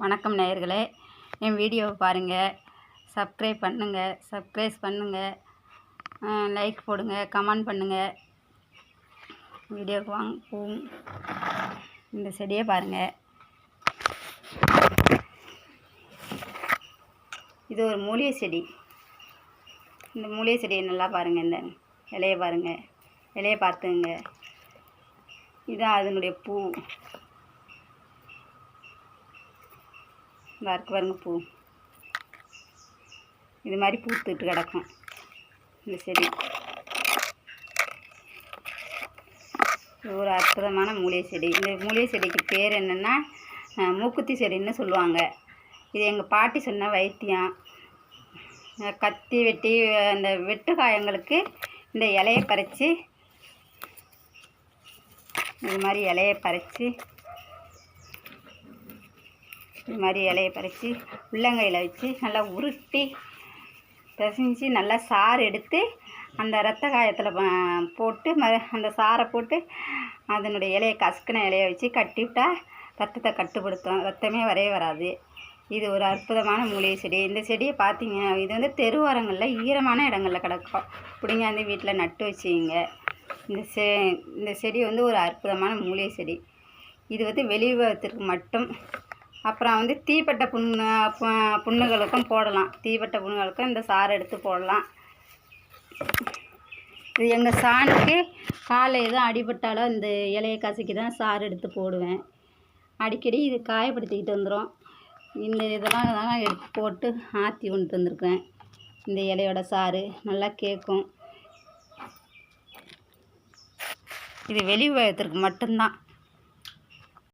வணக்கம் நேயர்களே, என் வீடியோவை பாருங்கள், சப்ஸ்கிரைப் பண்ணுங்கள், லைக் போடுங்க, கமெண்ட் பண்ணுங்கள். வீடியோவுக்கு வாங்க போகும். இந்த செடியை பாருங்கள். இது ஒரு மூலிகை செடி. இந்த மூலிகை செடியை நல்லா பாருங்கள். இந்த இலையை பாருங்கள், இலையை பார்த்துங்க. இதுதான் அதனுடைய பூ. இந்த இருக்கு பாருங்க பூ. இது மாதிரி பூத்துட்டு கிடக்கும் இந்த செடி. ஒரு அற்புதமான மூலிகை செடி. இந்த மூலிகை செடிக்கு பேர் என்னென்னா மூக்குத்தி செடின்னு சொல்லுவாங்க. இது எங்கள் பாட்டி சொன்ன வைத்தியம். கத்தி வெட்டி அந்த வெட்டு காயங்களுக்கு இந்த இலையை பறித்து இது மாதிரி இலையை பறித்து உள்ளங்கையில் வச்சு நல்லா உருட்டி பிசைஞ்சு நல்லா சாறு எடுத்து அந்த இரத்த காயத்தில் போட்டு அந்த சாறை போட்டு அதனுடைய இலையை கசக்கின இலையை வச்சு கட்டி விட்டால் ரத்தத்தை கட்டுப்படுத்தும். ரத்தமே வரவே வராது. இது ஒரு அற்புதமான மூலிகை செடி. இந்த செடியை பார்த்தீங்க, இது வந்து தெருவோரங்களில் ஈரமான இடங்களில் கிடக்கும். பிடிங்காந்து வீட்டில் நட்டு வச்சுங்க. இந்த செடி வந்து ஒரு அற்புதமான மூலிகை செடி. இது வந்து வெளியுலகத்திற்கு மட்டும். அப்புறம் வந்து தீப்பட்ட புண்ணுகளுக்கும் போடலாம். தீப்பட்ட புண்ணுகளுக்கும் இந்த சாறு எடுத்து போடலாம். இது எங்கள் சாணுக்கு காலை எதுவும் அடிபட்டாலும் இந்த இலையை கசக்கி தான் சாறு எடுத்து போடுவேன். அடிக்கடி இது காயப்படுத்திக்கிட்டு வந்துடும். இந்த இதெல்லாம் எடுத்து போட்டு ஆற்றி கொண்டு வந்திருக்கேன். இந்த இலையோட சாறு நல்லா கேட்கும். இது வெளி உலகத்திற்கு மட்டும்தான்.